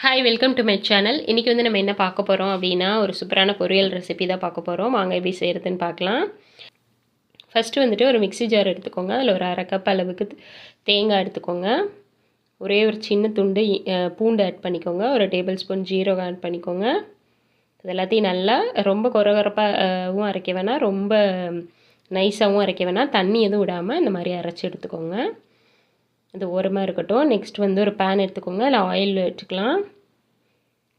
Hi welcome to my channel. இன்றைக்கி வந்து நம்ம என்ன பார்க்க போகிறோம் அப்படின்னா, ஒரு சூப்பரான பொரியல் ரெசிபி தான் பார்க்க போகிறோம். வாங்க எப்படி செய்கிறதுன்னு பார்க்கலாம். ஃபஸ்ட்டு வந்துட்டு ஒரு மிக்ஸி ஜார் எடுத்துக்கோங்க. அதில் ஒரு 1/2 கப் அளவுக்கு தேங்காய் எடுத்துக்கோங்க. ஒரே ஒரு சின்ன துண்டு பூண்டு ஆட் பண்ணிக்கோங்க. ஒரு டேபிள் ஸ்பூன் ஜீரகம் ஆட் பண்ணிக்கோங்க. இது எல்லாத்தையும் நல்லா ரொம்ப கொரகொரப்பாகவும் அரைக்க வேணாம், ரொம்ப நைஸாகவும் அரைக்க வேணாம், தண்ணி எதுவும் விடாமல் இந்த மாதிரி அரைச்சி எடுத்துக்கோங்க. இது ஓரமாக இருக்கட்டும். நெக்ஸ்ட் வந்து ஒரு பேன் எடுத்துக்கோங்க. அதில் ஆயில் வச்சுக்கலாம்.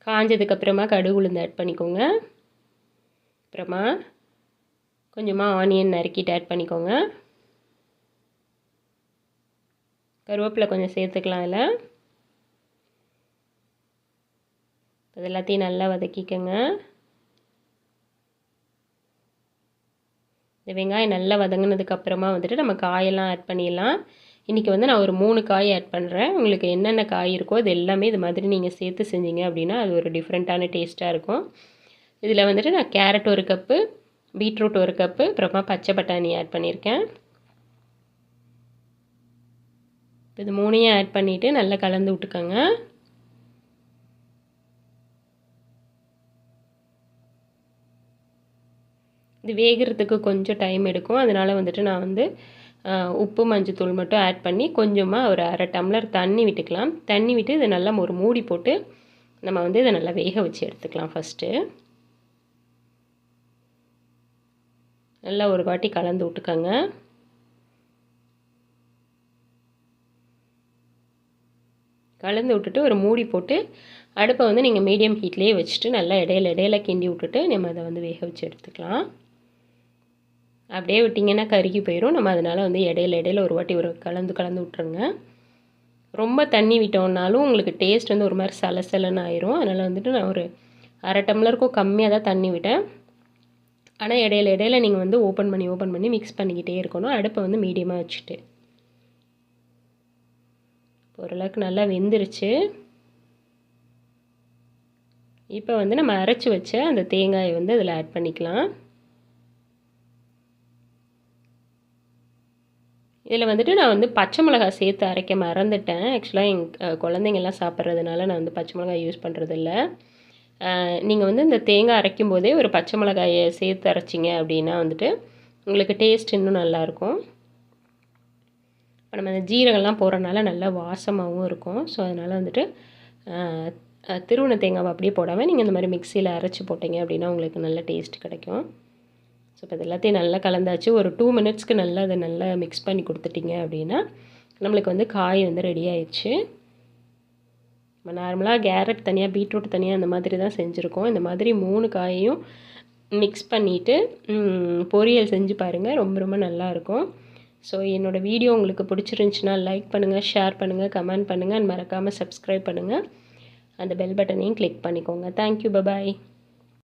காஞ்சதுக்கப்புறமா கடுகு உளுந்து ஆட் பண்ணிக்கோங்க. அப்புறமா கொஞ்சமாக ஆனியன் நறுக்கிட்டு ஆட் பண்ணிக்கோங்க. கருவேப்பிலை கொஞ்சம் சேர்த்துக்கலாம். அதில் இது எல்லாத்தையும் நல்லா வதக்கிக்கோங்க. இந்த வெங்காயம் நல்லா வதங்கினதுக்கப்புறமா வந்துட்டு நம்ம காயெல்லாம் ஆட் பண்ணிடலாம். இன்றைக்கி வந்து நான் ஒரு 3 காய் ஆட் பண்ணுறேன். உங்களுக்கு என்னென்ன காய் இருக்கோ அது எல்லாமே இது மாதிரி நீங்கள் சேர்த்து செஞ்சீங்க அப்படின்னா அது ஒரு டிஃப்ரெண்ட்டான டேஸ்ட்டாக இருக்கும். இதில் வந்துட்டு நான் கேரட் 1 கப்பு, பீட்ரூட் 1 கப்பு, அப்புறமா பச்சை பட்டாணி ஆட் பண்ணியிருக்கேன். இது 3ஐயும் ஆட் பண்ணிவிட்டு நல்லா கலந்து விட்டுக்கோங்க. இது வேகிறதுக்கு கொஞ்சம் டைம் எடுக்கும். அதனால் வந்துட்டு நான் வந்து உப்பு மஞ்சத்தூள் மட்டும் ஆட் பண்ணி கொஞ்சமாக ஒரு 1/2 டம்ளர் தண்ணி விட்டுக்கலாம். தண்ணி விட்டு இதை நல்லா ஒரு மூடி போட்டு நம்ம வந்து இதை நல்லா வேக வச்சு எடுத்துக்கலாம். ஃபஸ்ட்டு நல்லா ஒரு வாட்டி கலந்து விட்டுக்கோங்க. கலந்து விட்டுட்டு ஒரு மூடி போட்டு அடுப்பை வந்து நீங்கள் மீடியம் ஹீட்லேயே வச்சுட்டு நல்லா இடையில கிண்டி விட்டுட்டு நம்ம அதை வந்து வேக வச்சு எடுத்துக்கலாம். அப்படியே விட்டிங்கன்னா கருகி போயிடும். நம்ம அதனால் வந்து இடையில ஒரு வாட்டி கலந்து விட்டுருங்க. ரொம்ப தண்ணி விட்டோம்னாலும் உங்களுக்கு டேஸ்ட் வந்து ஒரு மாதிரி சலசலன்னு ஆயிரும். அதனால் வந்துட்டு நான் ஒரு 1/2 டம்ளருக்கும் கம்மியாக தான் தண்ணி விட்டேன். ஆனால் இடையில நீங்கள் வந்து ஓப்பன் பண்ணி மிக்ஸ் பண்ணிக்கிட்டே இருக்கணும். அடுப்பை வந்து மீடியமாக வச்சுட்டு. ஓரளவுக்கு நல்லா வெந்துருச்சு. இப்போ வந்து நம்ம அரைச்சி வச்ச அந்த தேங்காயை வந்து அதில் ஆட் பண்ணிக்கலாம். இதில் வந்துட்டு நான் வந்து பச்சை மிளகாய் சேர்த்து அரைக்க மறந்துட்டேன். ஆக்சுவலாக எங்கள் குழந்தைங்கள்லாம் சாப்பிட்றதுனால நான் வந்து பச்சை மிளகாய் யூஸ் பண்ணுறதில்ல. நீங்கள் வந்து இந்த தேங்காய் அரைக்கும் போதே ஒரு பச்சை மிளகாயை சேர்த்து அரைச்சிங்க அப்படின்னா வந்துட்டு உங்களுக்கு டேஸ்ட் இன்னும் நல்லாயிருக்கும். இப்போ நம்ம இந்த ஜீரகம்லாம் போடுறதுனால நல்லா வாசமாகவும் இருக்கும். ஸோ அதனால் வந்துட்டு திருவண்ண தேங்காவை அப்படியே போடாமல் நீங்கள் இந்த மாதிரி மிக்சியில் அரைச்சி போட்டிங்க அப்படின்னா உங்களுக்கு நல்ல டேஸ்ட் கிடைக்கும். ஸோ இப்போ இது எல்லாத்தையும் நல்லா கலந்தாச்சு. ஒரு 2 மினிட்ஸ்க்கு நல்லா அதை நல்லா மிக்ஸ் பண்ணி கொடுத்துட்டிங்க அப்படின்னா நம்மளுக்கு வந்து காய் வந்து ரெடி ஆயிடுச்சு. நம்ம நார்மலாக கேரட் தனியாக, பீட்ரூட் தனியாக அந்த மாதிரி தான் செஞ்சுருக்கோம். இந்த மாதிரி 3 காயையும் மிக்ஸ் பண்ணிவிட்டு பொரியல் செஞ்சு பாருங்கள். ரொம்ப நல்லாயிருக்கும். ஸோ என்னோடய வீடியோ உங்களுக்கு பிடிச்சிருந்துச்சின்னா லைக் பண்ணுங்கள், ஷேர் பண்ணுங்கள், கமெண்ட் பண்ணுங்கள், மறக்காமல் சப்ஸ்கிரைப் பண்ணுங்கள். அந்த பெல் பட்டனையும் கிளிக் பண்ணிக்கோங்க. Thank you, bye bye.